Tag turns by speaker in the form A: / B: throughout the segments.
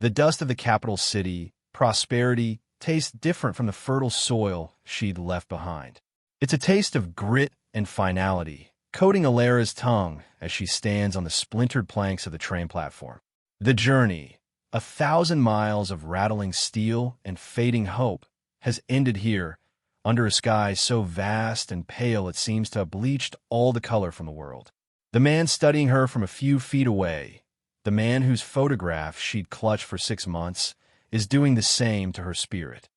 A: The dust of the capital city, prosperity, tastes different from the fertile soil she'd left behind. It's a taste of grit and finality, coating Alara's tongue as she stands on the splintered planks of the train platform. The journey, 1,000 miles of rattling steel and fading hope, has ended here, under a sky so vast and pale it seems to have bleached all the color from the world. The man studying her from a few feet away, the man whose photograph she'd clutched for 6 months, is doing the same to her spirit.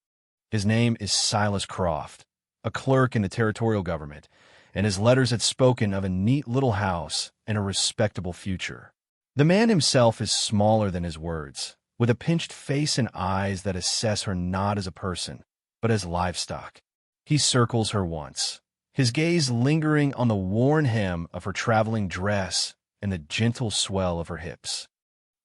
A: His name is Silas Croft, a clerk in the territorial government, and his letters had spoken of a neat little house and a respectable future. The man himself is smaller than his words, with a pinched face and eyes that assess her not as a person, but as livestock. He circles her once, his gaze lingering on the worn hem of her traveling dress and the gentle swell of her hips.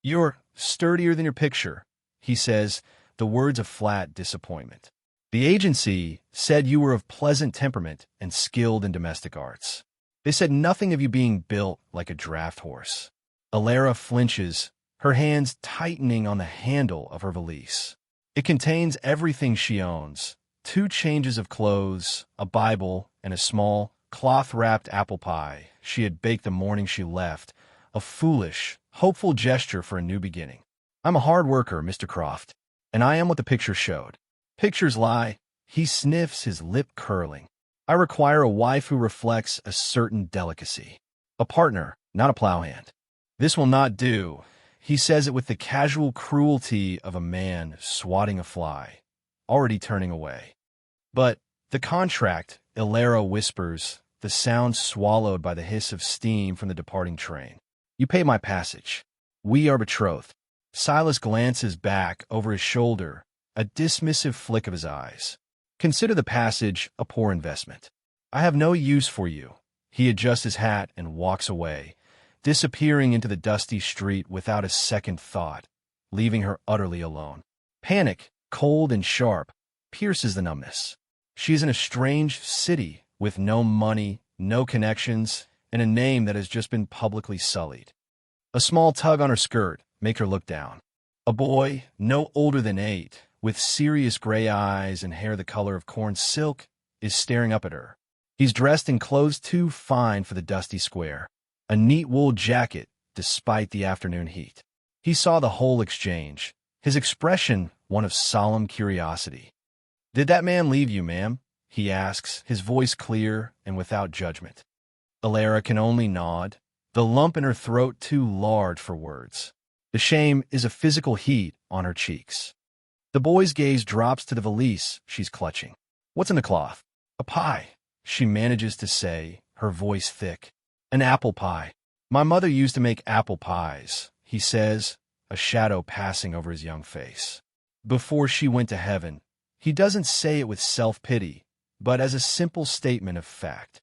A: "You're sturdier than your picture," he says, the words of flat disappointment. "The agency said you were of pleasant temperament and skilled in domestic arts. They said nothing of you being built like a draft horse." Alara flinches, her hands tightening on the handle of her valise. It contains everything she owns: 2 changes of clothes, a Bible, and a small, cloth-wrapped apple pie she had baked the morning she left, a foolish, hopeful gesture for a new beginning. "I'm a hard worker, Mr. Croft, and I am what the picture showed." "Pictures lie," he sniffs, his lip curling. "I require a wife who reflects a certain delicacy. A partner, not a plowhand." "This will not do." He says it with the casual cruelty of a man swatting a fly, already turning away. "But the contract," Alara whispers, the sound swallowed by the hiss of steam from the departing train. "You pay my passage. We are betrothed." Silas glances back over his shoulder, a dismissive flick of his eyes. "Consider the passage a poor investment. I have no use for you." He adjusts his hat and walks away, disappearing into the dusty street without a second thought, leaving her utterly alone. Panic, cold and sharp, pierces the numbness. She is in a strange city with no money, no connections, and a name that has just been publicly sullied. A small tug on her skirt makes her look down. A boy, no older than 8, with serious gray eyes and hair the color of corn silk, is staring up at her. He's dressed in clothes too fine for the dusty square, a neat wool jacket despite the afternoon heat. He saw the whole exchange, his expression one of solemn curiosity. "Did that man leave you, ma'am?" he asks, his voice clear and without judgment. Alara can only nod, the lump in her throat too large for words. The shame is a physical heat on her cheeks. The boy's gaze drops to the valise she's clutching. "What's in the cloth?" "A pie," she manages to say, her voice thick. "An apple pie. My mother used to make apple pies," he says, a shadow passing over his young face. "Before she went to heaven." He doesn't say it with self-pity, but as a simple statement of fact.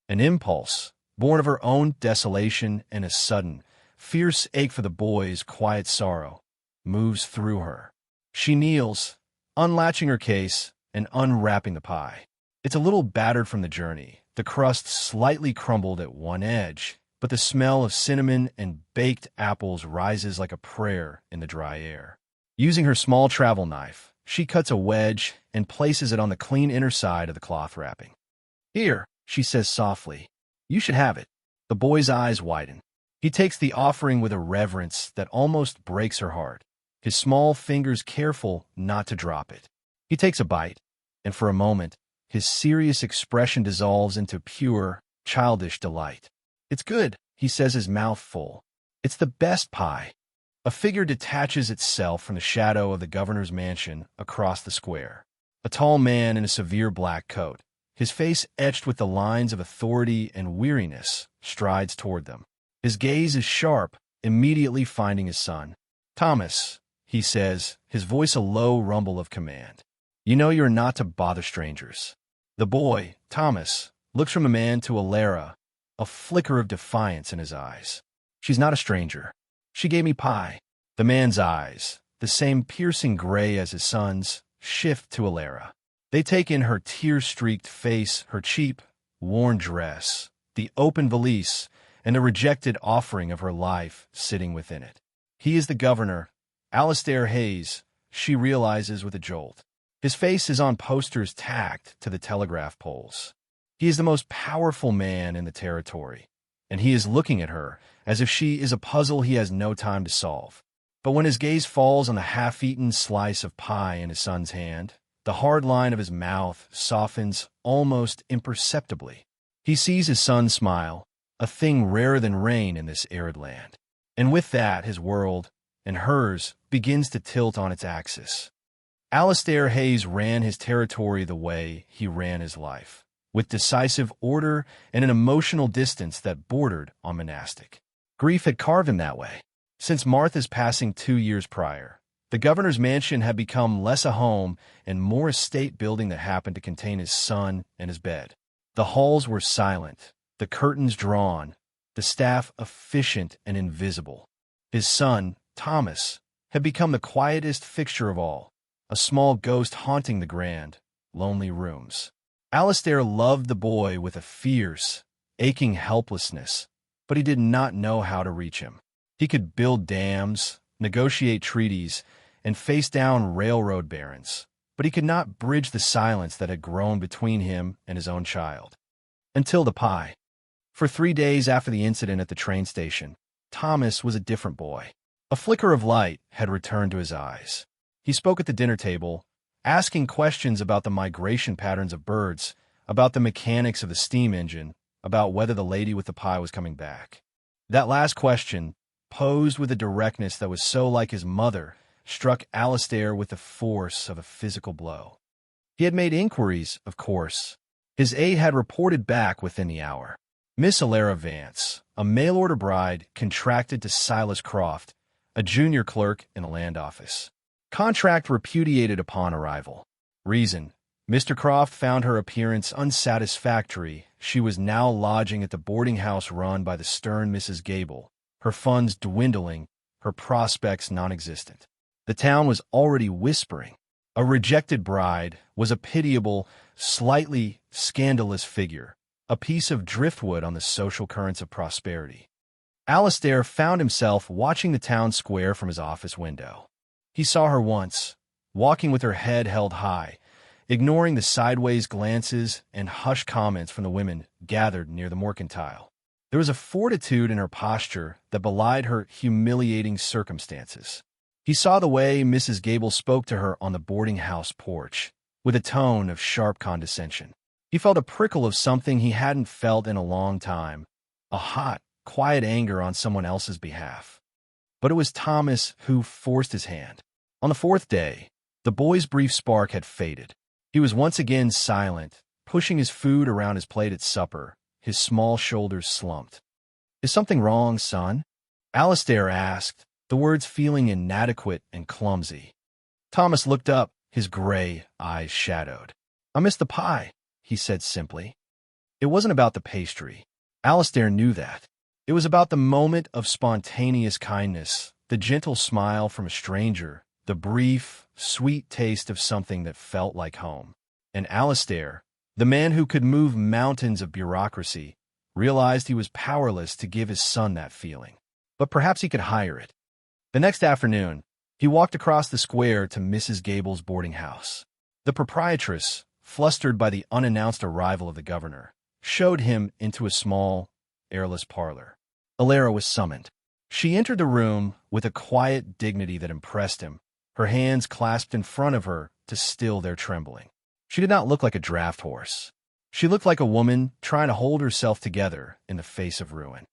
A: An impulse, born of her own desolation and a sudden, fierce ache for the boy's quiet sorrow, moves through her. She kneels, unlatching her case and unwrapping the pie. It's a little battered from the journey, the crust slightly crumbled at one edge, but the smell of cinnamon and baked apples rises like a prayer in the dry air. Using her small travel knife, she cuts a wedge and places it on the clean inner side of the cloth wrapping. "Here," she says softly. "You should have it." The boy's eyes widen. He takes the offering with a reverence that almost breaks her heart, his small fingers careful not to drop it. He takes a bite, and for a moment, his serious expression dissolves into pure, childish delight. "It's good," he says, his mouth full. "It's the best pie." A figure detaches itself from the shadow of the governor's mansion across the square. A tall man in a severe black coat, his face etched with the lines of authority and weariness, strides toward them. His gaze is sharp, immediately finding his son. "Thomas," he says, his voice a low rumble of command. "You know you're not to bother strangers." The boy, Thomas, looks from the man to Alara, a flicker of defiance in his eyes. "She's not a stranger. She gave me pie." The man's eyes, the same piercing gray as his son's, shift to Alara. They take in her tear-streaked face, her cheap, worn dress, the open valise, and the rejected offering of her life sitting within it. He is the governor, Alistair Hayes, she realizes with a jolt. His face is on posters tacked to the telegraph poles. He is the most powerful man in the territory, and he is looking at her as if she is a puzzle he has no time to solve. But when his gaze falls on the half-eaten slice of pie in his son's hand, the hard line of his mouth softens almost imperceptibly. He sees his son smile, a thing rarer than rain in this arid land. And with that, his world, and hers, begins to tilt on its axis. Alistair Hayes ran his territory the way he ran his life, with decisive order and an emotional distance that bordered on monastic. Grief had carved him that way. Since Martha's passing 2 years prior, the governor's mansion had become less a home and more a state building that happened to contain his son and his bed. The halls were silent, the curtains drawn, the staff efficient and invisible. His son, Thomas, had become the quietest fixture of all, a small ghost haunting the grand, lonely rooms. Alistair loved the boy with a fierce, aching helplessness, but he did not know how to reach him. He could build dams, negotiate treaties, and face down railroad barons, but he could not bridge the silence that had grown between him and his own child. Until the pie. For 3 days after the incident at the train station, Thomas was a different boy. A flicker of light had returned to his eyes. He spoke at the dinner table, asking questions about the migration patterns of birds, about the mechanics of the steam engine, about whether the lady with the pie was coming back. That last question, posed with a directness that was so like his mother, struck Alistair with the force of a physical blow. He had made inquiries, of course. His aide had reported back within the hour. Miss Alara Vance, a mail-order bride contracted to Silas Croft, a junior clerk in the land office. Contract repudiated upon arrival. Reason: Mr. Croft found her appearance unsatisfactory. She was now lodging at the boarding house run by the stern Mrs. Gable, her funds dwindling, her prospects non-existent. The town was already whispering. A rejected bride was a pitiable, slightly scandalous figure, a piece of driftwood on the social currents of prosperity. Alistair found himself watching the town square from his office window. He saw her once, walking with her head held high, ignoring the sideways glances and hushed comments from the women gathered near the mercantile. There was a fortitude in her posture that belied her humiliating circumstances. He saw the way Mrs. Gable spoke to her on the boarding house porch, with a tone of sharp condescension. He felt a prickle of something he hadn't felt in a long time, a hot, quiet anger on someone else's behalf. But it was Thomas who forced his hand. On the 4th day, the boy's brief spark had faded. He was once again silent, pushing his food around his plate at supper, his small shoulders slumped. "Is something wrong, son?" Alistair asked, the words feeling inadequate and clumsy. Thomas looked up, his gray eyes shadowed. "I missed the pie," he said simply. It wasn't about the pastry. Alistair knew that. It was about the moment of spontaneous kindness, the gentle smile from a stranger, the brief, sweet taste of something that felt like home. And Alistair, the man who could move mountains of bureaucracy, realized he was powerless to give his son that feeling. But perhaps he could hire it. The next afternoon, he walked across the square to Mrs. Gable's boarding house. The proprietress, flustered by the unannounced arrival of the governor, showed him into a small, airless parlor. Alara was summoned. She entered the room with a quiet dignity that impressed him, her hands clasped in front of her to still their trembling. She did not look like a draft horse. She looked like a woman trying to hold herself together in the face of ruin.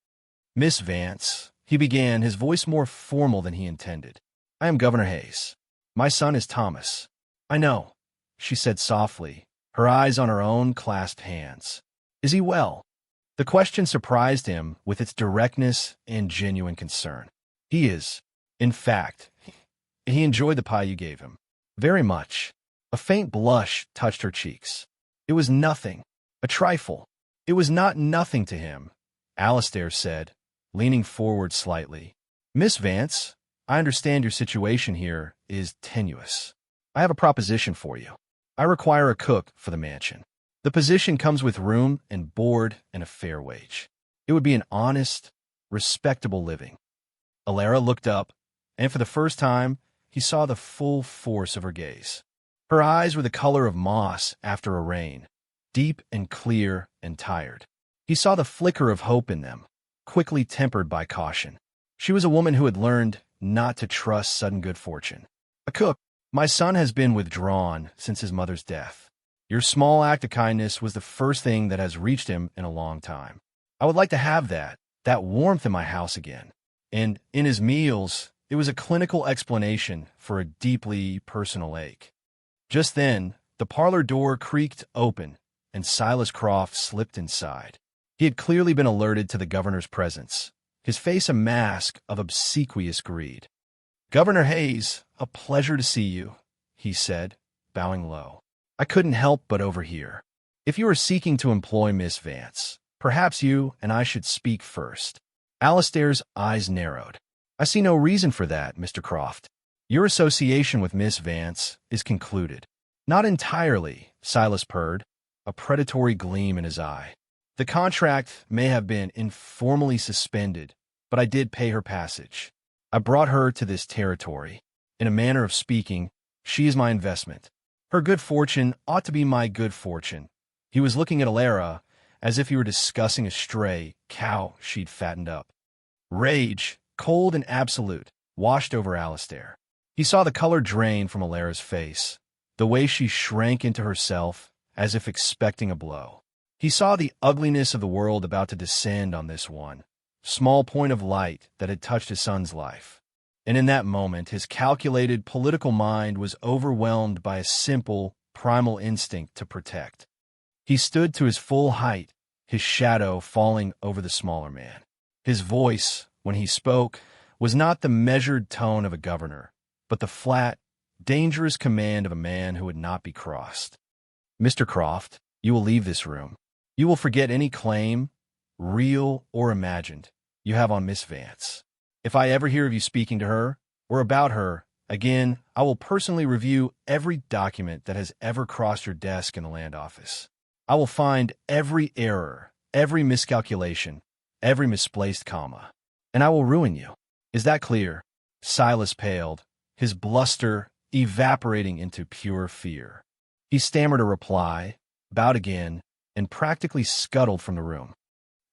A: "Miss Vance," he began, his voice more formal than he intended. "I am Governor Hayes. My son is Thomas." "I know," she said softly, her eyes on her own clasped hands. "Is he well?" The question surprised him with its directness and genuine concern. "He is. In fact, he enjoyed the pie you gave him. Very much." A faint blush touched her cheeks. It was nothing. A trifle. It was not nothing to him, Alistair said, leaning forward slightly. "Miss Vance, I understand your situation here is tenuous. I have a proposition for you. I require a cook for the mansion. The position comes with room and board and a fair wage. It would be an honest, respectable living." Alara looked up, and for the first time, he saw the full force of her gaze. Her eyes were the color of moss after a rain, deep and clear and tired. He saw the flicker of hope in them, quickly tempered by caution. She was a woman who had learned not to trust sudden good fortune. "A cook, my son has been withdrawn since his mother's death. Your small act of kindness was the first thing that has reached him in a long time. I would like to have that warmth in my house again." And in his meals, it was a clinical explanation for a deeply personal ache. Just then, the parlor door creaked open, and Silas Croft slipped inside. He had clearly been alerted to the governor's presence, his face a mask of obsequious greed. "Governor Hayes, a pleasure to see you," he said, bowing low. "I couldn't help but overhear. If you are seeking to employ Miss Vance, perhaps you and I should speak first." Alistair's eyes narrowed. "I see no reason for that, Mr. Croft. Your association with Miss Vance is concluded." "Not entirely," Silas purred, a predatory gleam in his eye. "The contract may have been informally suspended, but I did pay her passage. I brought her to this territory. In a manner of speaking, she is my investment. Her good fortune ought to be my good fortune." He was looking at Alara as if he were discussing a stray cow she'd fattened up. Rage, cold and absolute, washed over Alistair. He saw the color drain from Alara's face, the way she shrank into herself as if expecting a blow. He saw the ugliness of the world about to descend on this one small point of light that had touched his son's life. And in that moment, his calculated political mind was overwhelmed by a simple, primal instinct to protect. He stood to his full height, his shadow falling over the smaller man. His voice, when he spoke, was not the measured tone of a governor, but the flat, dangerous command of a man who would not be crossed. "Mr. Croft, you will leave this room. You will forget any claim, real or imagined, you have on Miss Vance. If I ever hear of you speaking to her, or about her, again, I will personally review every document that has ever crossed your desk in the land office. I will find every error, every miscalculation, every misplaced comma, and I will ruin you. Is that clear?" Silas paled, his bluster evaporating into pure fear. He stammered a reply, bowed again, and practically scuttled from the room.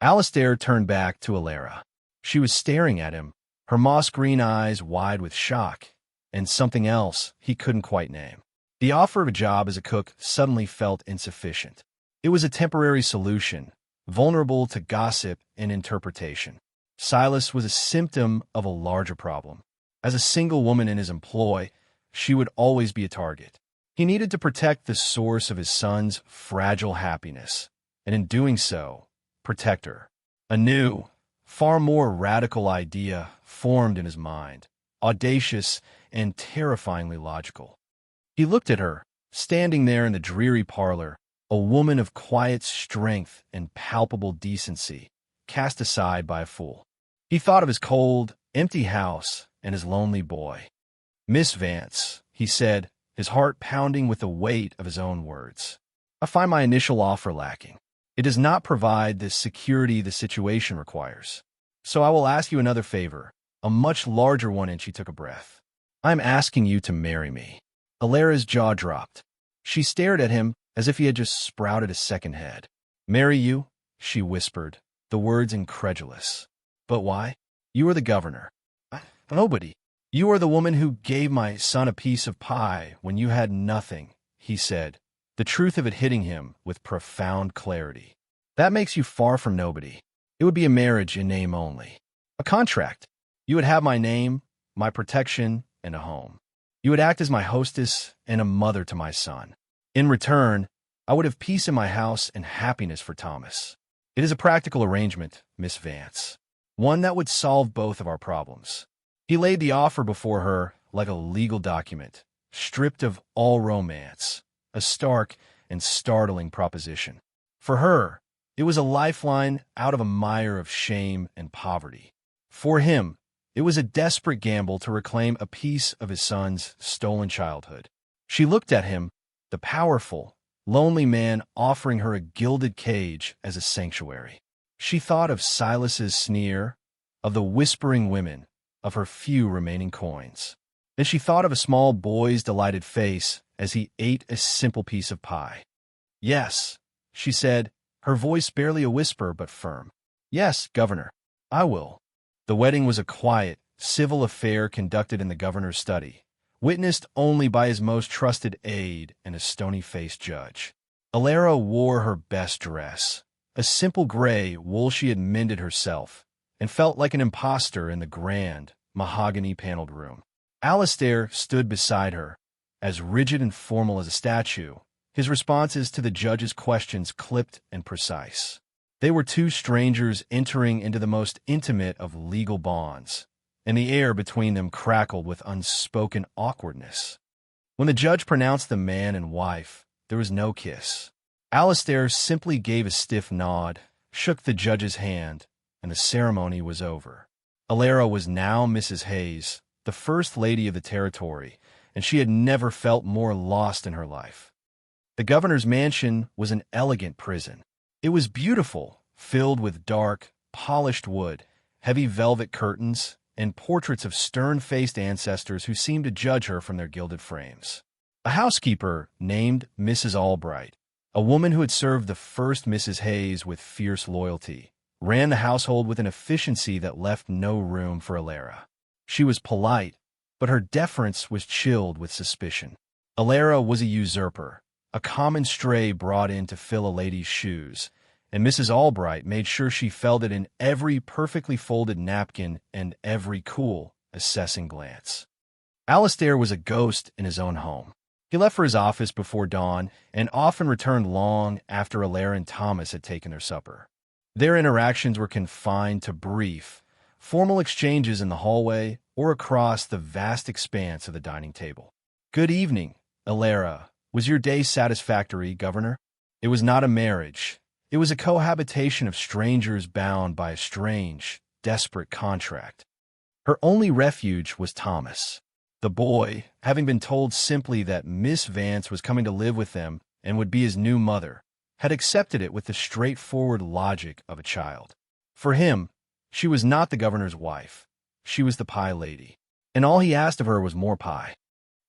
A: Alistair turned back to Alara. She was staring at him, her moss-green eyes wide with shock, and something else he couldn't quite name. The offer of a job as a cook suddenly felt insufficient. It was a temporary solution, vulnerable to gossip and interpretation. Silas was a symptom of a larger problem. As a single woman in his employ, she would always be a target. He needed to protect the source of his son's fragile happiness, and in doing so, protect her. A new, far more radical idea formed in his mind, audacious and terrifyingly logical. He looked at her, standing there in the dreary parlor, a woman of quiet strength and palpable decency, cast aside by a fool. He thought of his cold, empty house and his lonely boy. "Miss Vance," he said, his heart pounding with the weight of his own words, "I find my initial offer lacking. It does not provide the security the situation requires. So I will ask you another favor, a much larger one," and she took a breath. "I am asking you to marry me." Alara's jaw dropped. She stared at him as if he had just sprouted a second head. "Marry you?" she whispered, the words incredulous. "But why? You are the governor." "Nobody. You are the woman who gave my son a piece of pie when you had nothing," he said, the truth of it hitting him with profound clarity. "That makes you far from nobody. It would be a marriage in name only. A contract. You would have my name, my protection, and a home. You would act as my hostess and a mother to my son. In return, I would have peace in my house and happiness for Thomas. It is a practical arrangement, Miss Vance, one that would solve both of our problems." He laid the offer before her like a legal document, stripped of all romance, a stark and startling proposition. For her, it was a lifeline out of a mire of shame and poverty. For him, it was a desperate gamble to reclaim a piece of his son's stolen childhood. She looked at him, the powerful, lonely man offering her a gilded cage as a sanctuary. She thought of Silas's sneer, of the whispering women, of her few remaining coins. Then she thought of a small boy's delighted face as he ate a simple piece of pie. "Yes," she said, her voice barely a whisper but firm. "Yes, Governor, I will." The wedding was a quiet, civil affair conducted in the governor's study, witnessed only by his most trusted aide and a stony-faced judge. Alara wore her best dress, a simple gray wool she had mended herself, and felt like an imposter in the grand, mahogany-paneled room. Alistair stood beside her, as rigid and formal as a statue, his responses to the judge's questions clipped and precise. They were two strangers entering into the most intimate of legal bonds, and the air between them crackled with unspoken awkwardness. When the judge pronounced them man and wife, there was no kiss. Alistair simply gave a stiff nod, shook the judge's hand, and the ceremony was over. Alara was now Mrs. Hayes, the First Lady of the territory, and she had never felt more lost in her life. The governor's mansion was an elegant prison. It was beautiful, filled with dark, polished wood, heavy velvet curtains, and portraits of stern-faced ancestors who seemed to judge her from their gilded frames. A housekeeper named Mrs. Albright, a woman who had served the first Mrs. Hayes with fierce loyalty, ran the household with an efficiency that left no room for Alara. She was polite, but her deference was chilled with suspicion. Alara was a usurper, a common stray brought in to fill a lady's shoes, and Mrs. Albright made sure she felt it in every perfectly folded napkin and every cool, assessing glance. Alistair was a ghost in his own home. He left for his office before dawn and often returned long after Alara and Thomas had taken their supper. Their interactions were confined to brief, formal exchanges in the hallway or across the vast expanse of the dining table. "Good evening, Alara. Was your day satisfactory, Governor?" It was not a marriage. It was a cohabitation of strangers bound by a strange, desperate contract. Her only refuge was Thomas. The boy, having been told simply that Miss Vance was coming to live with them and would be his new mother, had accepted it with the straightforward logic of a child. For him, she was not the governor's wife. She was the pie lady, and all he asked of her was more pie.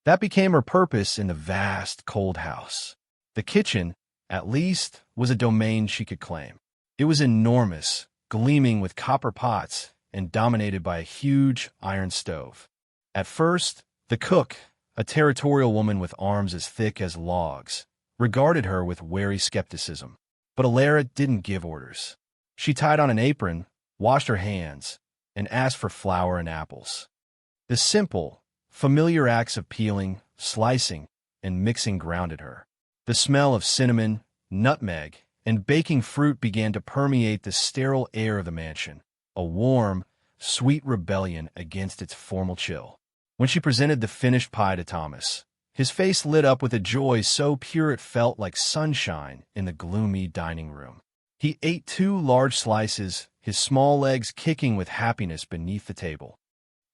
A: That became her purpose in the vast, cold house. The kitchen, at least, was a domain she could claim. It was enormous, gleaming with copper pots, and dominated by a huge iron stove. At first, the cook, a territorial woman with arms as thick as logs, regarded her with wary skepticism. But Alara didn't give orders. She tied on an apron, washed her hands, and asked for flour and apples. The simple, familiar acts of peeling, slicing, and mixing grounded her. The smell of cinnamon, nutmeg, and baking fruit began to permeate the sterile air of the mansion, a warm, sweet rebellion against its formal chill. When she presented the finished pie to Thomas, his face lit up with a joy so pure it felt like sunshine in the gloomy dining room. He ate 2 large slices, his small legs kicking with happiness beneath the table.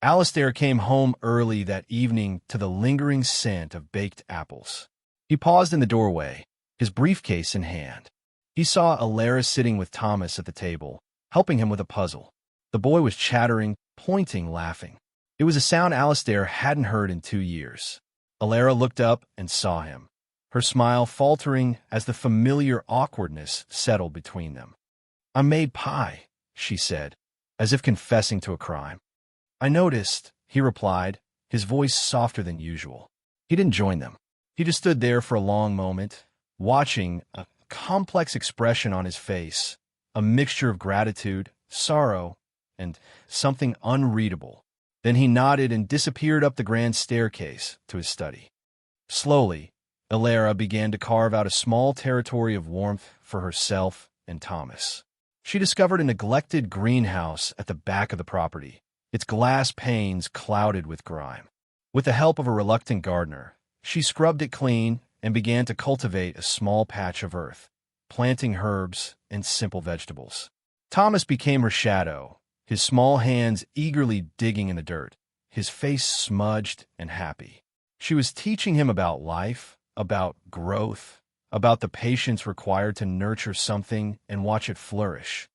A: Alistair came home early that evening to the lingering scent of baked apples. He paused in the doorway, his briefcase in hand. He saw Alara sitting with Thomas at the table, helping him with a puzzle. The boy was chattering, pointing, laughing. It was a sound Alistair hadn't heard in 2 years. Alara looked up and saw him, her smile faltering as the familiar awkwardness settled between them. "I made pie," she said, as if confessing to a crime. "I noticed," he replied, his voice softer than usual. He didn't join them. He just stood there for a long moment, watching, a complex expression on his face, a mixture of gratitude, sorrow, and something unreadable. Then he nodded and disappeared up the grand staircase to his study. Slowly, Alara began to carve out a small territory of warmth for herself and Thomas. She discovered a neglected greenhouse at the back of the property, its glass panes clouded with grime. With the help of a reluctant gardener, she scrubbed it clean and began to cultivate a small patch of earth, planting herbs and simple vegetables. Thomas became her shadow, his small hands eagerly digging in the dirt, his face smudged and happy. She was teaching him about life, about growth, about the patience required to nurture something and watch it flourish.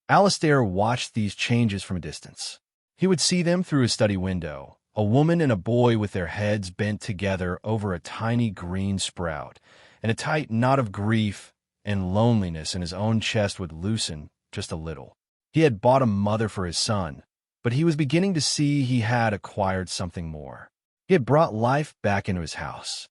A: Alistair watched these changes from a distance. He would see them through his study window, A woman and a boy with their heads bent together over a tiny green sprout, and a tight knot of grief and loneliness in his own chest would loosen just a little. He had bought a mother for his son, but he was beginning to see he had acquired something more. He had brought life back into his house.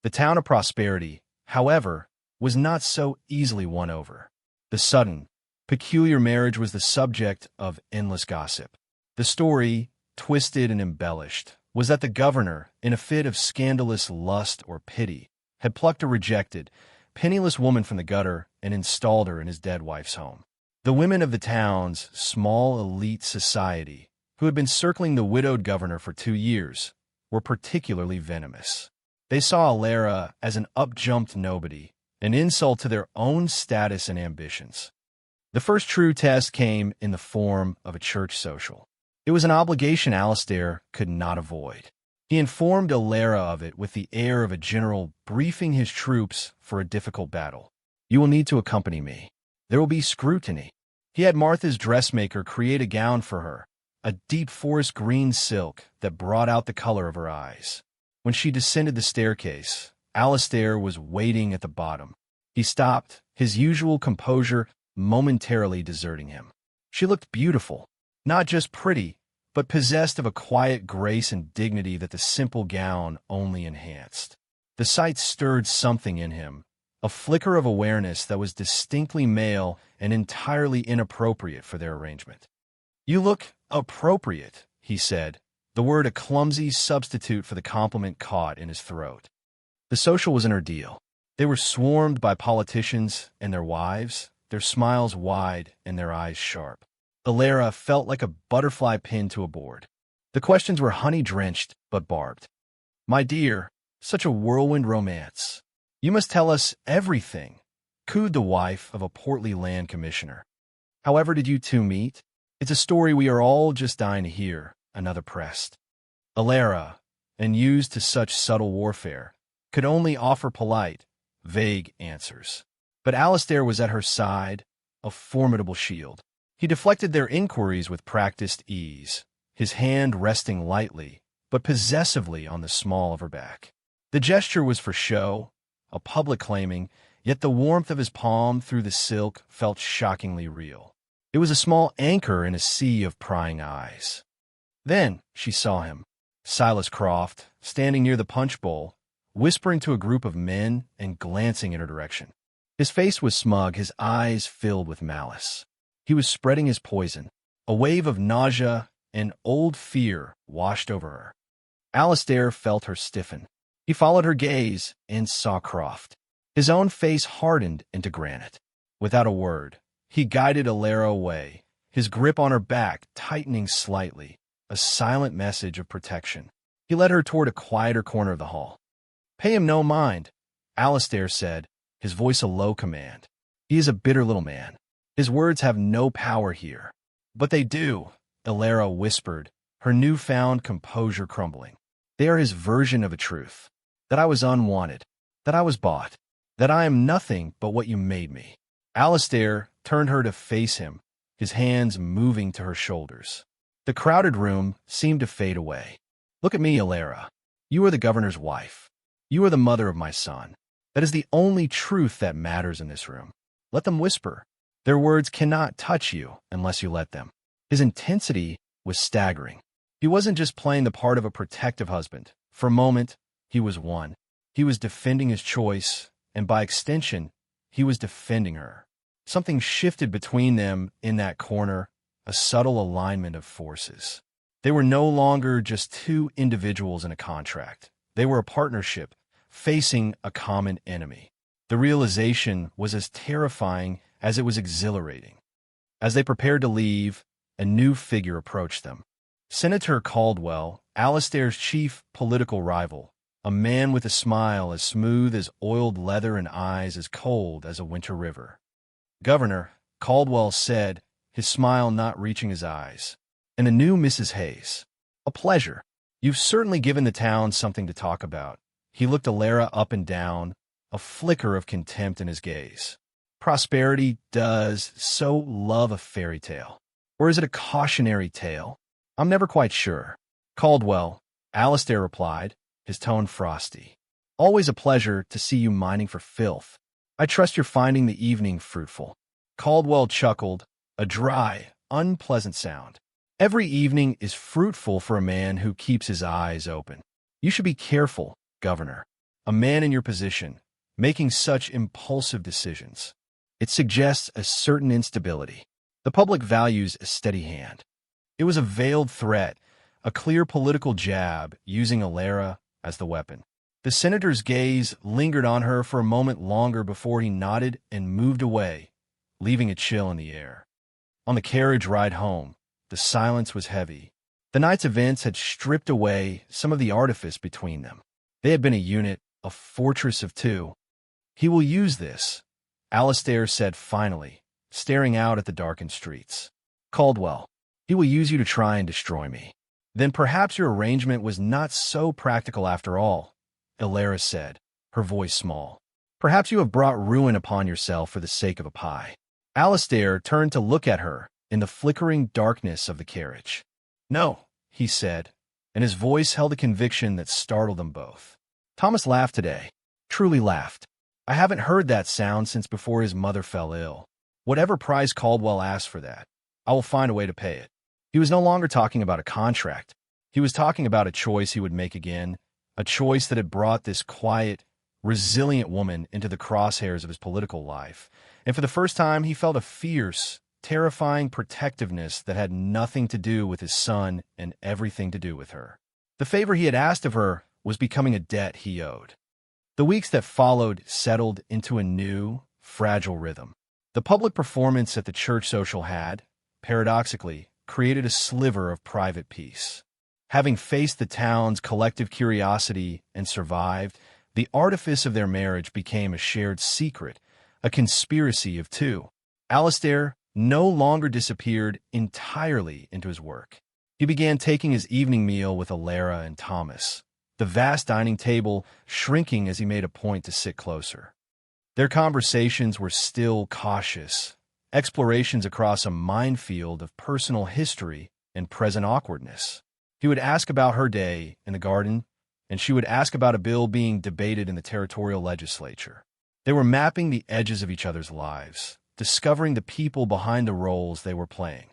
A: The town of Prosperity, however, was not so easily won over. The sudden, peculiar marriage was the subject of endless gossip. The story, twisted and embellished, was that the governor, in a fit of scandalous lust or pity, had plucked a rejected, penniless woman from the gutter and installed her in his dead wife's home. The women of the town's small elite society, who had been circling the widowed governor for 2 years, were particularly venomous. They saw Alara as an up-jumped nobody, an insult to their own status and ambitions. The first true test came in the form of a church social. It was an obligation Alistair could not avoid. He informed Alara of it with the air of a general briefing his troops for a difficult battle. "You will need to accompany me. There will be scrutiny." He had Martha's dressmaker create a gown for her, a deep forest green silk that brought out the color of her eyes. When she descended the staircase, Alistair was waiting at the bottom. He stopped, his usual composure momentarily deserting him. She looked beautiful, not just pretty, but possessed of a quiet grace and dignity that the simple gown only enhanced. The sight stirred something in him, a flicker of awareness that was distinctly male and entirely inappropriate for their arrangement. "You look appropriate," he said, the word a clumsy substitute for the compliment caught in his throat. The social was an ordeal. They were swarmed by politicians and their wives, their smiles wide and their eyes sharp. Alara felt like a butterfly pinned to a board. The questions were honey-drenched but barbed. "My dear, such a whirlwind romance. You must tell us everything," cooed the wife of a portly land commissioner. "However did you two meet? It's a story we are all just dying to hear," another pressed. Alara, unused to such subtle warfare, could only offer polite, vague answers. But Alistair was at her side, a formidable shield. He deflected their inquiries with practiced ease, his hand resting lightly, but possessively on the small of her back. The gesture was for show, a public claiming, yet the warmth of his palm through the silk felt shockingly real. It was a small anchor in a sea of prying eyes. Then she saw him, Silas Croft, standing near the punch bowl, whispering to a group of men and glancing in her direction. His face was smug, his eyes filled with malice. He was spreading his poison. A wave of nausea and old fear washed over her. Alistair felt her stiffen. He followed her gaze and saw Croft. His own face hardened into granite. Without a word, he guided Alara away, his grip on her back tightening slightly, a silent message of protection. He led her toward a quieter corner of the hall. "Pay him no mind," Alistair said, his voice a low command. "He is a bitter little man. His words have no power here." "But they do," Alara whispered, her newfound composure crumbling. "They are his version of a truth. That I was unwanted. That I was bought. That I am nothing but what you made me." Alistair turned her to face him, his hands moving to her shoulders. The crowded room seemed to fade away. "Look at me, Alara. You are the governor's wife. You are the mother of my son. That is the only truth that matters in this room. Let them whisper. Their words cannot touch you unless you let them." His intensity was staggering. He wasn't just playing the part of a protective husband. For a moment, he was one. He was defending his choice, and by extension, he was defending her. Something shifted between them in that corner, a subtle alignment of forces. They were no longer just two individuals in a contract. They were a partnership, facing a common enemy. The realization was as terrifying as it was exhilarating. As they prepared to leave, a new figure approached them. Senator Caldwell, Alistair's chief political rival, a man with a smile as smooth as oiled leather and eyes as cold as a winter river. "Governor," Caldwell said, his smile not reaching his eyes, "and a new Mrs. Hayes. A pleasure. You've certainly given the town something to talk about." He looked Alara up and down, a flicker of contempt in his gaze. "Prosperity does so love a fairy tale. Or is it a cautionary tale? I'm never quite sure." Caldwell, Alistair replied, his tone frosty. Always a pleasure to see you mining for filth. I trust you're finding the evening fruitful. Caldwell chuckled, a dry, unpleasant sound. Every evening is fruitful for a man who keeps his eyes open. You should be careful, Governor. A man in your position, making such impulsive decisions. It suggests a certain instability. The public values a steady hand. It was a veiled threat, a clear political jab using Alara as the weapon. The senator's gaze lingered on her for a moment longer before he nodded and moved away, leaving a chill in the air. On the carriage ride home, the silence was heavy. The night's events had stripped away some of the artifice between them. They had been a unit, a fortress of two. He will use this, Alistair said finally, staring out at the darkened streets. Caldwell, he will use you to try and destroy me. Then perhaps your arrangement was not so practical after all, Alara said, her voice small. Perhaps you have brought ruin upon yourself for the sake of a pie. Alistair turned to look at her in the flickering darkness of the carriage. No, he said, and his voice held a conviction that startled them both. Thomas laughed today, truly laughed. I haven't heard that sound since before his mother fell ill. Whatever price Caldwell asked for that, I will find a way to pay it. He was no longer talking about a contract. He was talking about a choice he would make again, a choice that had brought this quiet, resilient woman into the crosshairs of his political life. And for the first time, he felt a fierce, terrifying protectiveness that had nothing to do with his son and everything to do with her. The favor he had asked of her was becoming a debt he owed. The weeks that followed settled into a new, fragile rhythm. The public performance at the church social had, paradoxically, created a sliver of private peace. Having faced the town's collective curiosity and survived, the artifice of their marriage became a shared secret, a conspiracy of two. Alistair no longer disappeared entirely into his work. He began taking his evening meal with Alara and Thomas, the vast dining table shrinking as he made a point to sit closer. Their conversations were still cautious, explorations across a minefield of personal history and present awkwardness. He would ask about her day in the garden, and she would ask about a bill being debated in the territorial legislature. They were mapping the edges of each other's lives, discovering the people behind the roles they were playing.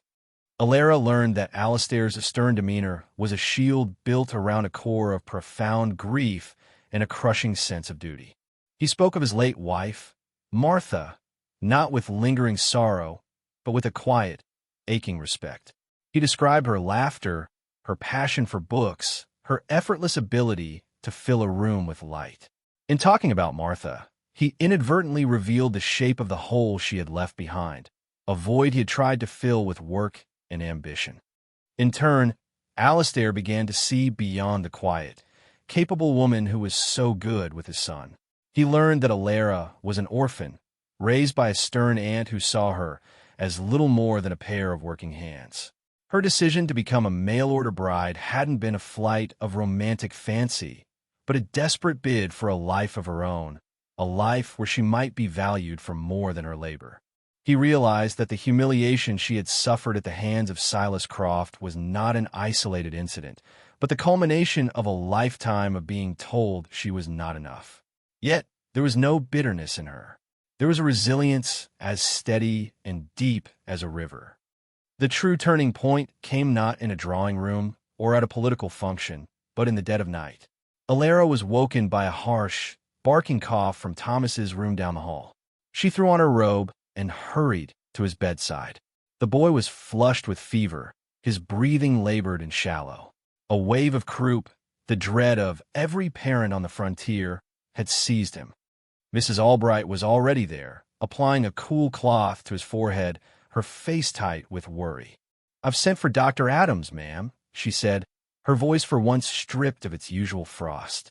A: Alara learned that Alistair's stern demeanor was a shield built around a core of profound grief and a crushing sense of duty. He spoke of his late wife, Martha, not with lingering sorrow, but with a quiet, aching respect. He described her laughter, her passion for books, her effortless ability to fill a room with light. In talking about Martha, he inadvertently revealed the shape of the hole she had left behind, a void he had tried to fill with work and ambition. In turn, Alistair began to see beyond the quiet, capable woman who was so good with his son. He learned that Alara was an orphan, raised by a stern aunt who saw her as little more than a pair of working hands. Her decision to become a mail-order bride hadn't been a flight of romantic fancy, but a desperate bid for a life of her own, a life where she might be valued for more than her labor. He realized that the humiliation she had suffered at the hands of Silas Croft was not an isolated incident, but the culmination of a lifetime of being told she was not enough. Yet, there was no bitterness in her. There was a resilience as steady and deep as a river. The true turning point came not in a drawing room or at a political function, but in the dead of night. Alara was woken by a harsh, barking cough from Thomas's room down the hall. She threw on her robe and hurried to his bedside. The boy was flushed with fever, his breathing labored and shallow. A wave of croup, the dread of every parent on the frontier, had seized him. Mrs. Albright was already there, applying a cool cloth to his forehead, her face tight with worry. "I've sent for Dr. Adams, ma'am," she said, her voice for once stripped of its usual frost.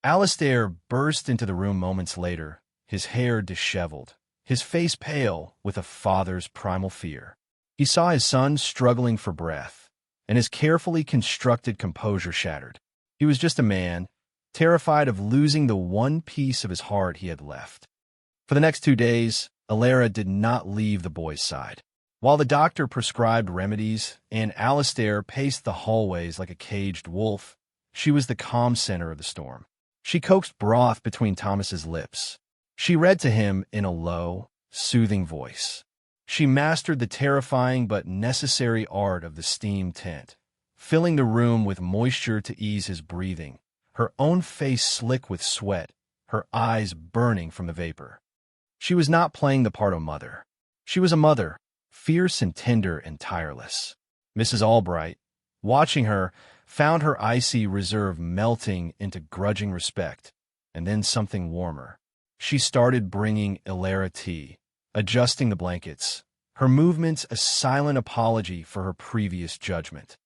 A: Alistair burst into the room moments later, his hair disheveled, his face pale with a father's primal fear. He saw his son struggling for breath, and his carefully constructed composure shattered. He was just a man, terrified of losing the one piece of his heart he had left. For the next 2 days, Alara did not leave the boy's side. While the doctor prescribed remedies and Alistair paced the hallways like a caged wolf, she was the calm center of the storm. She coaxed broth between Thomas's lips. She read to him in a low, soothing voice. She mastered the terrifying but necessary art of the steam tent, filling the room with moisture to ease his breathing, her own face slick with sweat, her eyes burning from the vapor. She was not playing the part of mother. She was a mother, fierce and tender and tireless. Mrs. Albright, watching her, found her icy reserve melting into grudging respect, and then something warmer. She started bringing Illyra tea, adjusting the blankets, her movements a silent apology for her previous judgment.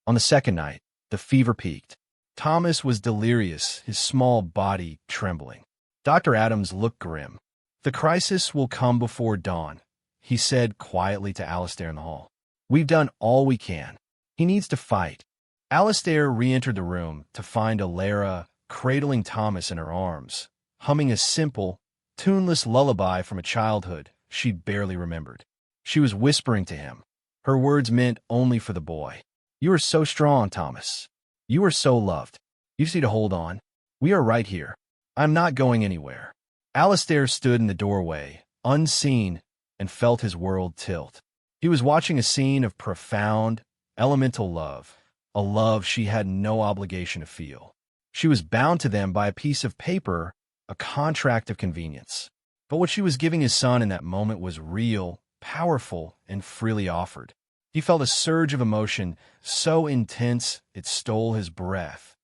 A: On the second night, the fever peaked. Thomas was delirious, his small body trembling. Dr. Adams looked grim. "The crisis will come before dawn," he said quietly to Alistair in the hall. "We've done all we can. He needs to fight." Alistair re-entered the room to find Illyra cradling Thomas in her arms, humming a simple, tuneless lullaby from a childhood she'd barely remembered. She was whispering to him. Her words meant only for the boy. "You are so strong, Thomas. You are so loved. You just need to hold on. We are right here. I'm not going anywhere." Alistair stood in the doorway, unseen, and felt his world tilt. He was watching a scene of profound, elemental love, a love she had no obligation to feel. She was bound to them by a piece of paper, a contract of convenience. But what she was giving his son in that moment was real, powerful, and freely offered. He felt a surge of emotion so intense it stole his breath,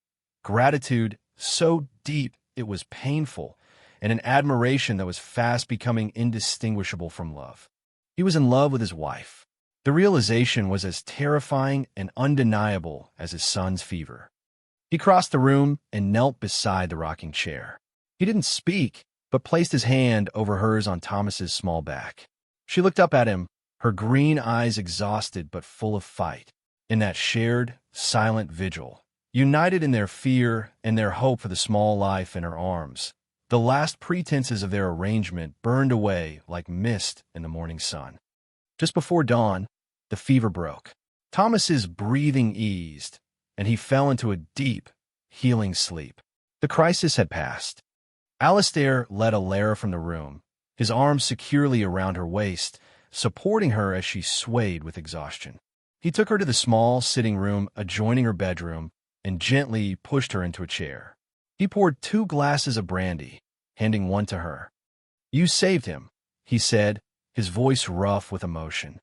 A: gratitude so deep it was painful, and an admiration that was fast becoming indistinguishable from love. He was in love with his wife. The realization was as terrifying and undeniable as his son's fever. He crossed the room and knelt beside the rocking chair. He didn't speak, but placed his hand over hers on Thomas's small back. She looked up at him, her green eyes exhausted but full of fight. In that shared, silent vigil, united in their fear and their hope for the small life in her arms, the last pretenses of their arrangement burned away like mist in the morning sun. Just before dawn, the fever broke. Thomas's breathing eased, and he fell into a deep, healing sleep. The crisis had passed. Alistair led Illyra from the room, his arms securely around her waist, supporting her as she swayed with exhaustion. He took her to the small sitting room adjoining her bedroom and gently pushed her into a chair. He poured 2 glasses of brandy, handing one to her. "You saved him," he said, his voice rough with emotion.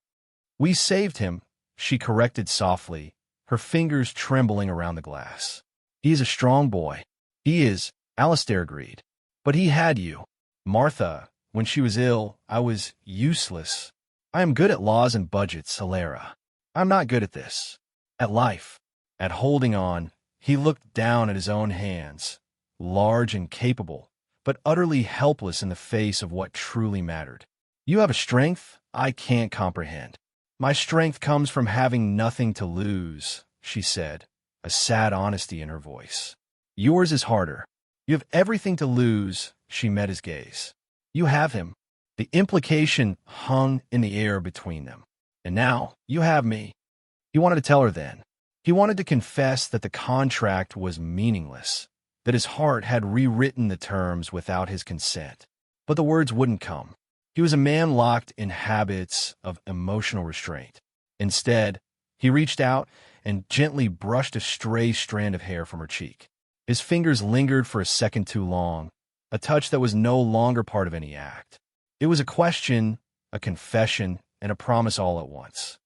A: "We saved him," she corrected softly, her fingers trembling around the glass. "He is a strong boy." "He is," Alistair agreed. "But he had you. Martha, when she was ill, I was useless. I am good at laws and budgets, Illyra. I'm not good at this. At life. At holding on." He looked down at his own hands, large and capable, but utterly helpless in the face of what truly mattered. "You have a strength I can't comprehend. My strength comes from having nothing to lose," she said, a sad honesty in her voice. "Yours is harder. You have everything to lose," she met his gaze. "You have him." The implication hung in the air between them. "And now, you have me." He wanted to tell her then. He wanted to confess that the contract was meaningless, that his heart had rewritten the terms without his consent. But the words wouldn't come. He was a man locked in habits of emotional restraint. Instead, he reached out and gently brushed a stray strand of hair from her cheek. His fingers lingered for a second too long, a touch that was no longer part of any act. It was a question, a confession, and a promise all at once.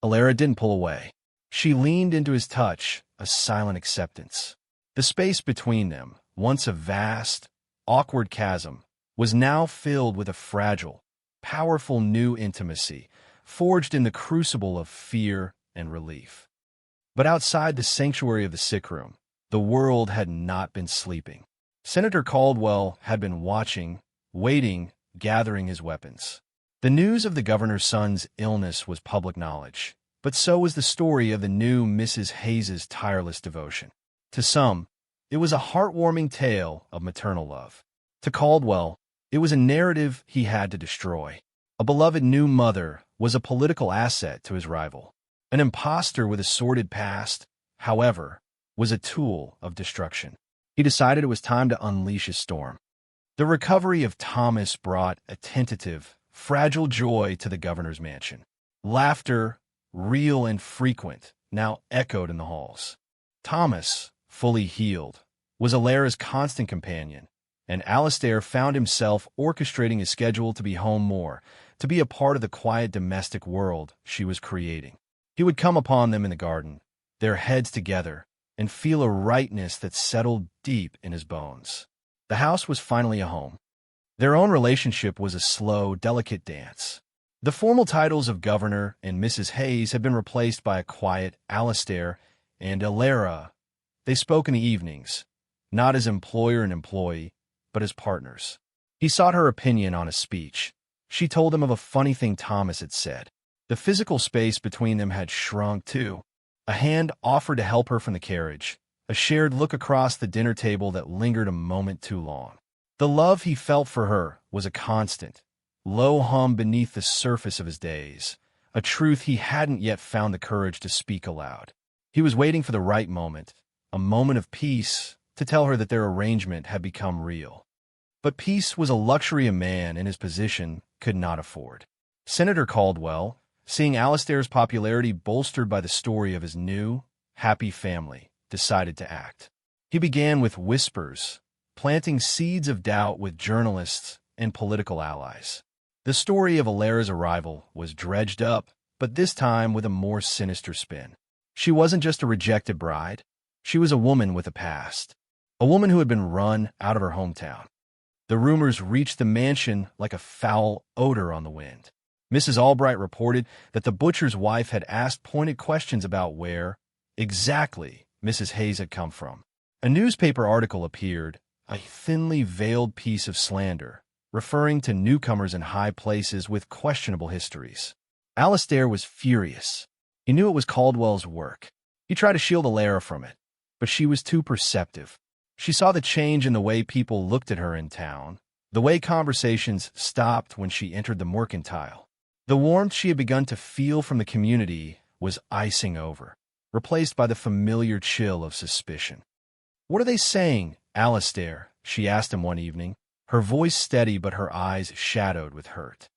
A: Illyra didn't pull away. She leaned into his touch, a silent acceptance. The space between them, once a vast, awkward chasm, was now filled with a fragile, powerful new intimacy, forged in the crucible of fear and relief. But outside the sanctuary of the sick room, the world had not been sleeping. Senator Caldwell had been watching, waiting, gathering his weapons. The news of the governor's son's illness was public knowledge, but so was the story of the new Mrs. Hayes's tireless devotion. To some, it was a heartwarming tale of maternal love. To Caldwell, it was a narrative he had to destroy. A beloved new mother was a political asset to his rival. An imposter with a sordid past, however, was a tool of destruction. He decided it was time to unleash his storm. The recovery of Thomas brought a tentative, fragile joy to the governor's mansion. Laughter, real and frequent, now echoed in the halls. Thomas, fully healed, was Alara's constant companion, and Alastair found himself orchestrating his schedule to be home more, to be a part of the quiet domestic world she was creating. He would come upon them in the garden, their heads together, and feel a rightness that settled deep in his bones. The house was finally a home. Their own relationship was a slow, delicate dance. The formal titles of Governor and Mrs. Hayes had been replaced by a quiet Alastair and Alara. They spoke in the evenings, not as employer and employee, but as partners. He sought her opinion on a speech. She told him of a funny thing Thomas had said. The physical space between them had shrunk too. A hand offered to help her from the carriage, a shared look across the dinner table that lingered a moment too long. The love he felt for her was a constant, low hum beneath the surface of his days, a truth he hadn't yet found the courage to speak aloud. He was waiting for the right moment, a moment of peace, to tell her that their arrangement had become real. But peace was a luxury a man in his position could not afford. Senator Caldwell, seeing Alastair's popularity bolstered by the story of his new, happy family, decided to act. He began with whispers, planting seeds of doubt with journalists and political allies. The story of Alara's arrival was dredged up, but this time with a more sinister spin. She wasn't just a rejected bride. She was a woman with a past, a woman who had been run out of her hometown. The rumors reached the mansion like a foul odor on the wind. Mrs. Albright reported that the butcher's wife had asked pointed questions about where, exactly, Mrs. Hayes had come from. A newspaper article appeared, a thinly veiled piece of slander, referring to newcomers in high places with questionable histories. Alastair was furious. He knew it was Caldwell's work. He tried to shield Alara from it, but she was too perceptive. She saw the change in the way people looked at her in town, the way conversations stopped when she entered the mercantile. The warmth she had begun to feel from the community was icing over, replaced by the familiar chill of suspicion. "What are they saying, Alastair?" she asked him one evening, her voice steady but her eyes shadowed with hurt.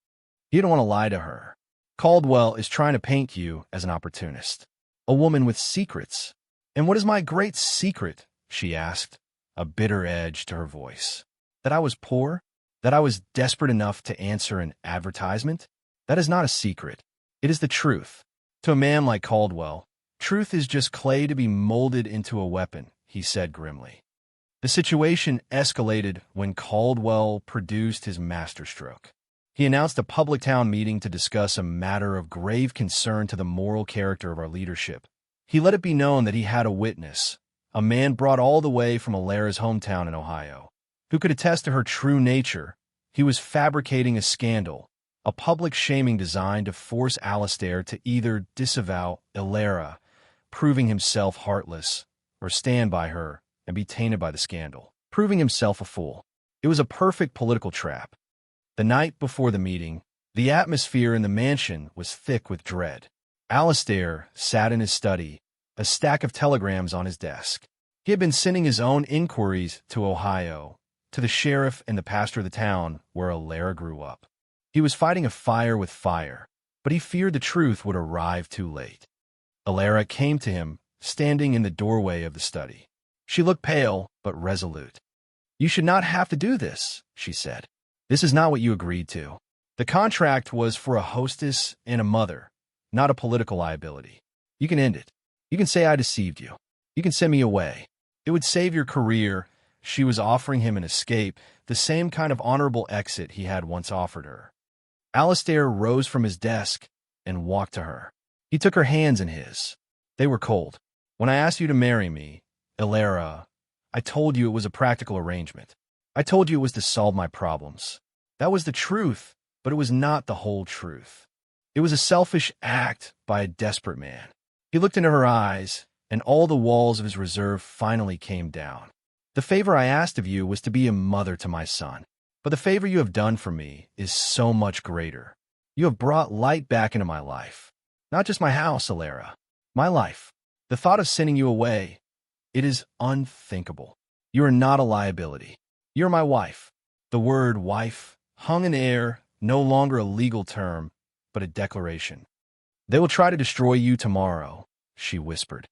A: He didn't want to lie to her. "Caldwell is trying to paint you as an opportunist, a woman with secrets." "And what is my great secret?" she asked, a bitter edge to her voice. "That I was poor? That I was desperate enough to answer an advertisement? That is not a secret. It is the truth. To a man like Caldwell, truth is just clay to be molded into a weapon," he said grimly. The situation escalated when Caldwell produced his masterstroke. He announced a public town meeting to discuss a matter of grave concern to the moral character of our leadership. He let it be known that he had a witness, a man brought all the way from Alara's hometown in Ohio, who could attest to her true nature. He was fabricating a scandal, a public shaming designed to force Alastair to either disavow Alara, proving himself heartless, or stand by her and be tainted by the scandal, proving himself a fool. It was a perfect political trap. The night before the meeting, the atmosphere in the mansion was thick with dread. Alastair sat in his study, a stack of telegrams on his desk. He had been sending his own inquiries to Ohio, to the sheriff and the pastor of the town where Alara grew up. He was fighting a fire with fire, but he feared the truth would arrive too late. Alara came to him, standing in the doorway of the study. She looked pale, but resolute. "You should not have to do this," she said. "This is not what you agreed to. The contract was for a hostess and a mother, not a political liability. You can end it. You can say I deceived you. You can send me away. It would save your career." She was offering him an escape, the same kind of honorable exit he had once offered her. Alastair rose from his desk and walked to her. He took her hands in his. They were cold. "When I asked you to marry me, Alara, I told you it was a practical arrangement. I told you it was to solve my problems. That was the truth, but it was not the whole truth. It was a selfish act by a desperate man." He looked into her eyes, and all the walls of his reserve finally came down. "The favor I asked of you was to be a mother to my son. But the favor you have done for me is so much greater. You have brought light back into my life. Not just my house, Alara. My life. The thought of sending you away, it is unthinkable. You are not a liability. You're my wife. The word wife hung in the air, no longer a legal term, but a declaration. They will try to destroy you tomorrow, she whispered.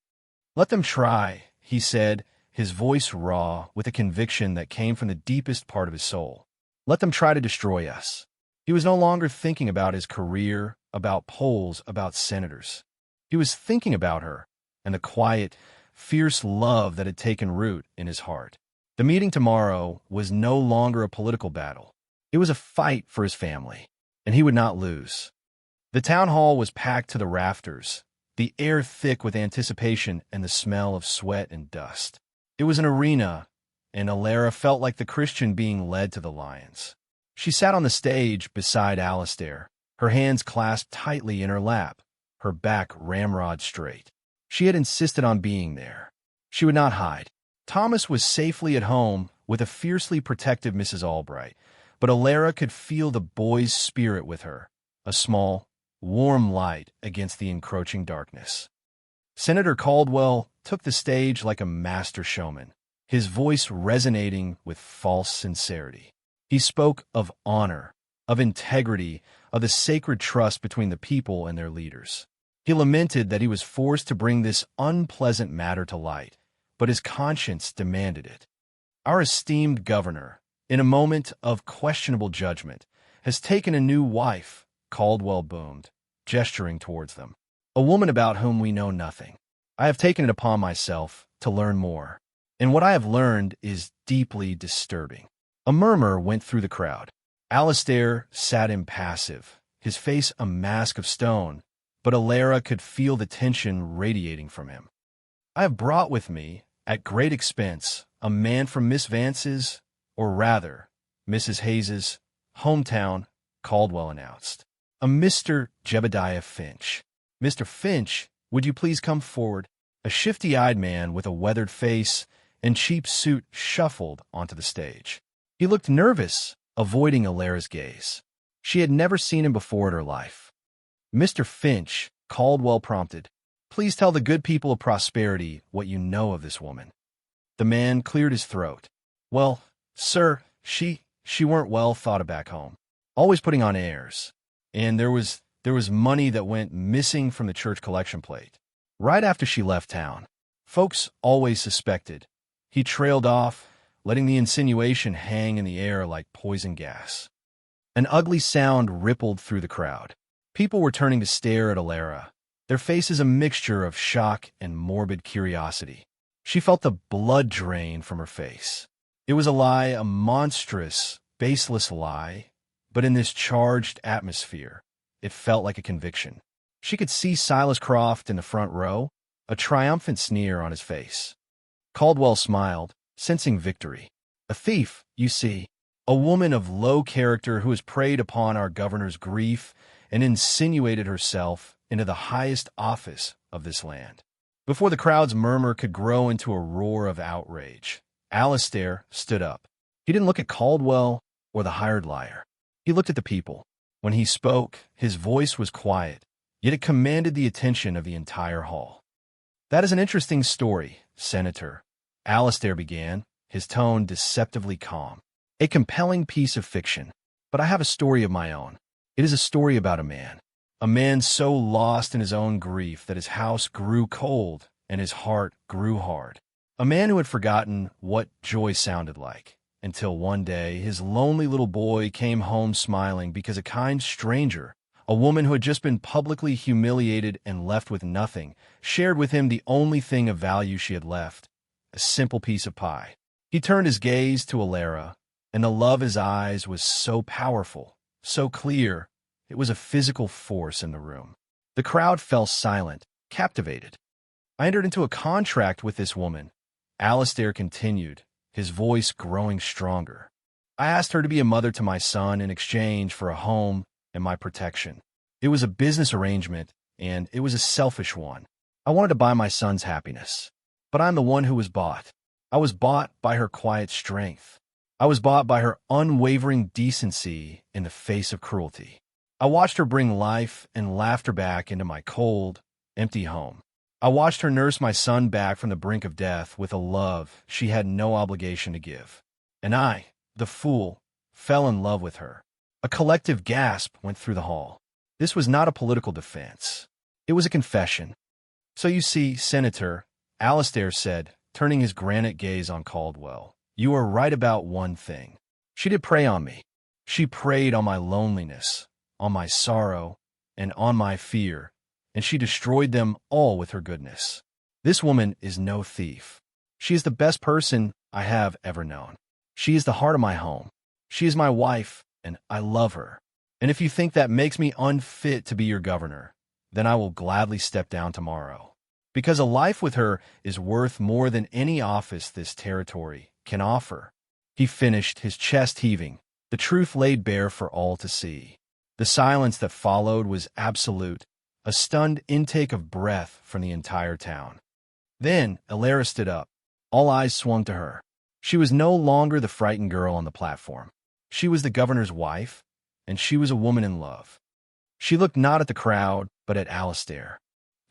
A: Let them try, he said, his voice raw with a conviction that came from the deepest part of his soul. Let them try to destroy us. He was no longer thinking about his career, about polls, about senators. He was thinking about her and the quiet, fierce love that had taken root in his heart. The meeting tomorrow was no longer a political battle. It was a fight for his family, and he would not lose. The town hall was packed to the rafters, the air thick with anticipation and the smell of sweat and dust. It was an arena, and Alara felt like the Christian being led to the lions. She sat on the stage beside Alistair, her hands clasped tightly in her lap, her back ramrod straight. She had insisted on being there. She would not hide. Thomas was safely at home with a fiercely protective Mrs. Albright, but Alara could feel the boy's spirit with her, a small, warm light against the encroaching darkness. Senator Caldwell took the stage like a master showman, his voice resonating with false sincerity. He spoke of honor, of integrity, of the sacred trust between the people and their leaders. He lamented that he was forced to bring this unpleasant matter to light, but his conscience demanded it. Our esteemed governor, in a moment of questionable judgment, has taken a new wife, Caldwell boomed, gesturing towards them. A woman about whom we know nothing. I have taken it upon myself to learn more, and what I have learned is deeply disturbing. A murmur went through the crowd. Alistair sat impassive, his face a mask of stone, but Alara could feel the tension radiating from him. I have brought with me, at great expense, a man from Miss Vance's, or rather, Mrs. Hayes's, hometown, Caldwell announced. A Mr. Jebediah Finch. Mr. Finch, would you please come forward? A shifty-eyed man with a weathered face and cheap suit shuffled onto the stage. He looked nervous, avoiding Alara's gaze. She had never seen him before in her life. Mr. Finch, Caldwell prompted, please tell the good people of Prosperity what you know of this woman. The man cleared his throat. Well, sir, she weren't well thought of back home. Always putting on airs. And there was money that went missing from the church collection plate. Right after she left town, folks always suspected. He trailed off, letting the insinuation hang in the air like poison gas. An ugly sound rippled through the crowd. People were turning to stare at Alara, their faces a mixture of shock and morbid curiosity. She felt the blood drain from her face. It was a lie, a monstrous, baseless lie, but in this charged atmosphere, it felt like a conviction. She could see Silas Croft in the front row, a triumphant sneer on his face. Caldwell smiled, sensing victory. A thief, you see, a woman of low character who has preyed upon our governor's grief and insinuated herself into the highest office of this land. Before the crowd's murmur could grow into a roar of outrage, Alistair stood up. He didn't look at Caldwell or the hired liar. He looked at the people. When he spoke, his voice was quiet, yet it commanded the attention of the entire hall. That is an interesting story, Senator, Alistair began, his tone deceptively calm. A compelling piece of fiction, but I have a story of my own. It is a story about a man so lost in his own grief that his house grew cold and his heart grew hard. A man who had forgotten what joy sounded like, until one day his lonely little boy came home smiling because a kind stranger, a woman who had just been publicly humiliated and left with nothing, shared with him the only thing of value she had left, a simple piece of pie. He turned his gaze to Alara, and the love in his eyes was so powerful, so clear, it was a physical force in the room. The crowd fell silent, captivated. I entered into a contract with this woman, Alistair continued, his voice growing stronger. I asked her to be a mother to my son in exchange for a home and my protection. It was a business arrangement, and it was a selfish one. I wanted to buy my son's happiness, but I'm the one who was bought. I was bought by her quiet strength. I was bought by her unwavering decency in the face of cruelty. I watched her bring life and laughter back into my cold, empty home. I watched her nurse my son back from the brink of death with a love she had no obligation to give. And I, the fool, fell in love with her. A collective gasp went through the hall. This was not a political defense. It was a confession. So you see, Senator, Alastair said, turning his granite gaze on Caldwell, you are right about one thing. She did prey on me. She preyed on my loneliness, on my sorrow, and on my fear, and she destroyed them all with her goodness. This woman is no thief. She is the best person I have ever known. She is the heart of my home. She is my wife, and I love her. And if you think that makes me unfit to be your governor, then I will gladly step down tomorrow. Because a life with her is worth more than any office this territory can offer. He finished, his chest heaving, the truth laid bare for all to see. The silence that followed was absolute, a stunned intake of breath from the entire town. Then Alara stood up. All eyes swung to her. She was no longer the frightened girl on the platform. She was the governor's wife, and she was a woman in love. She looked not at the crowd, but at Alastair.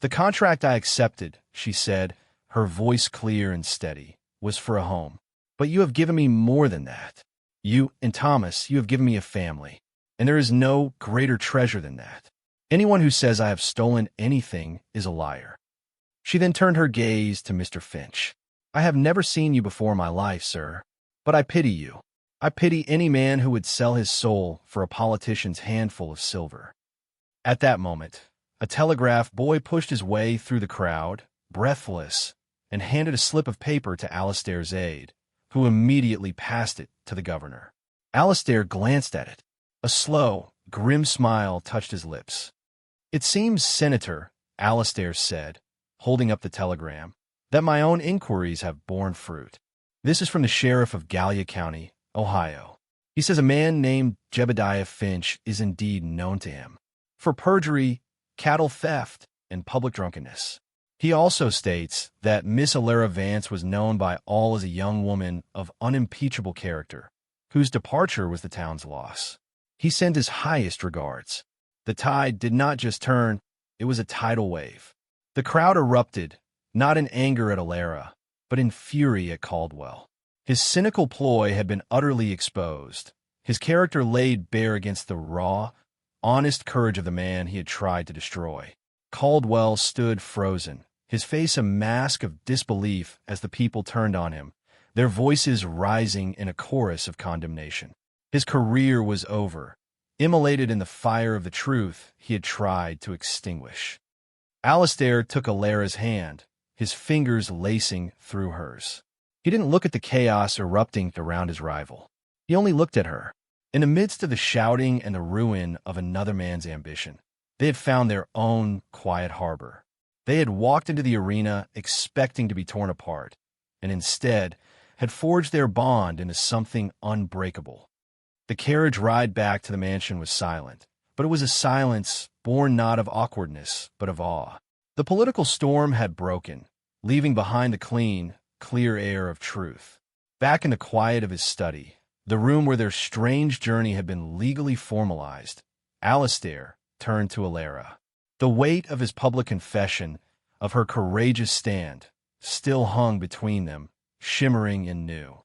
A: The contract I accepted, she said, her voice clear and steady, was for a home. But you have given me more than that. You and Thomas, you have given me a family, and there is no greater treasure than that. Anyone who says I have stolen anything is a liar. She then turned her gaze to Mr. Finch. I have never seen you before in my life, sir, but I pity you. I pity any man who would sell his soul for a politician's handful of silver. At that moment, a telegraph boy pushed his way through the crowd, breathless, and handed a slip of paper to Alastair's aide, who immediately passed it to the governor. Alastair glanced at it. A slow, grim smile touched his lips. It seems, Senator, Alastair said, holding up the telegram, that my own inquiries have borne fruit. This is from the sheriff of Gallia County, Ohio. He says a man named Jebediah Finch is indeed known to him for perjury, cattle theft, and public drunkenness. He also states that Miss Alara Vance was known by all as a young woman of unimpeachable character, whose departure was the town's loss. He sent his highest regards. The tide did not just turn, it was a tidal wave. The crowd erupted, not in anger at Alara, but in fury at Caldwell. His cynical ploy had been utterly exposed, his character laid bare against the raw, honest courage of the man he had tried to destroy. Caldwell stood frozen, his face a mask of disbelief as the people turned on him, their voices rising in a chorus of condemnation. His career was over, immolated in the fire of the truth he had tried to extinguish. Alastair took Alara's hand, his fingers lacing through hers. He didn't look at the chaos erupting around his rival. He only looked at her. In the midst of the shouting and the ruin of another man's ambition, they had found their own quiet harbor. They had walked into the arena expecting to be torn apart, and instead had forged their bond into something unbreakable. The carriage ride back to the mansion was silent, but it was a silence born not of awkwardness, but of awe. The political storm had broken, leaving behind the clean, clear air of truth. Back in the quiet of his study, the room where their strange journey had been legally formalized, Alastair turned to Alara. The weight of his public confession, of her courageous stand, still hung between them, shimmering and new.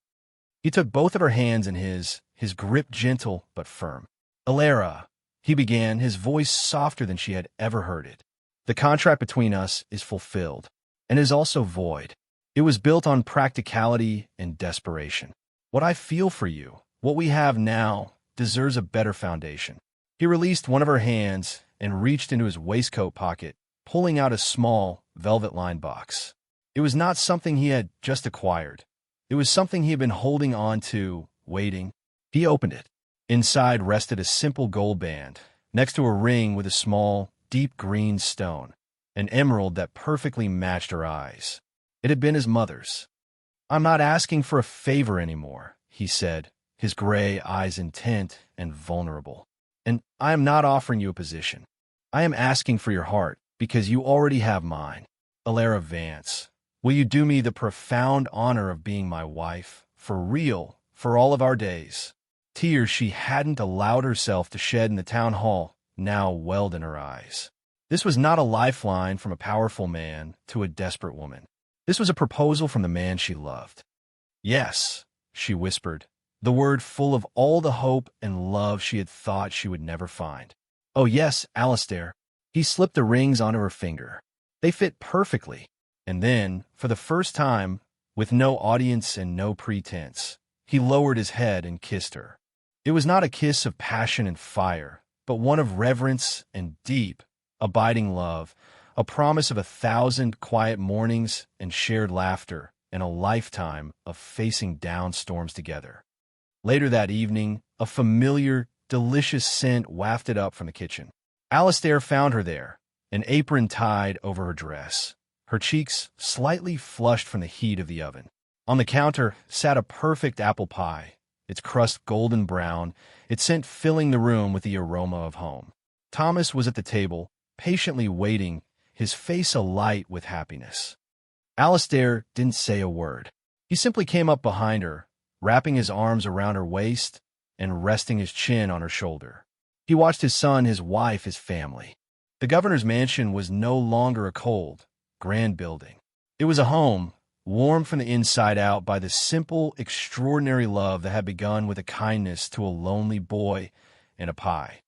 A: He took both of her hands in his grip gentle but firm. Alara, he began, his voice softer than she had ever heard it. The contract between us is fulfilled, and is also void. It was built on practicality and desperation. What I feel for you, what we have now, deserves a better foundation. He released one of her hands and reached into his waistcoat pocket, pulling out a small, velvet-lined box. It was not something he had just acquired. It was something he had been holding on to, waiting. He opened it. Inside rested a simple gold band, next to a ring with a small, deep green stone, an emerald that perfectly matched her eyes. It had been his mother's. I'm not asking for a favor anymore, he said, his gray eyes intent and vulnerable. And I am not offering you a position. I am asking for your heart, because you already have mine. Alara Vance, will you do me the profound honor of being my wife, for real, for all of our days? Tears she hadn't allowed herself to shed in the town hall now welled in her eyes. This was not a lifeline from a powerful man to a desperate woman. This was a proposal from the man she loved. "Yes," she whispered, the word full of all the hope and love she had thought she would never find. "Oh yes, Alistair." He slipped the rings onto her finger. They fit perfectly. And then, for the first time, with no audience and no pretense, he lowered his head and kissed her. It was not a kiss of passion and fire, but one of reverence and deep, abiding love, a promise of 1,000 quiet mornings and shared laughter, and a lifetime of facing down storms together. Later that evening, a familiar, delicious scent wafted up from the kitchen. Alistair found her there, an apron tied over her dress, her cheeks slightly flushed from the heat of the oven. On the counter sat a perfect apple pie, its crust golden brown, its scent filling the room with the aroma of home. Thomas was at the table, patiently waiting, his face alight with happiness. Alistair didn't say a word. He simply came up behind her, wrapping his arms around her waist and resting his chin on her shoulder. He watched his son, his wife, his family. The governor's mansion was no longer a cold, grand building. It was a home, warmed from the inside out by the simple, extraordinary love that had begun with a kindness to a lonely boy and a pie.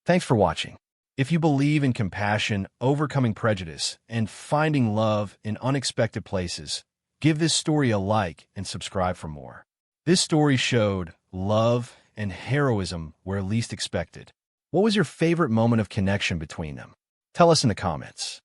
A: Thanks for watching. If you believe in compassion, overcoming prejudice, and finding love in unexpected places, give this story a like and subscribe for more. This story showed love and heroism where least expected. What was your favorite moment of connection between them? Tell us in the comments.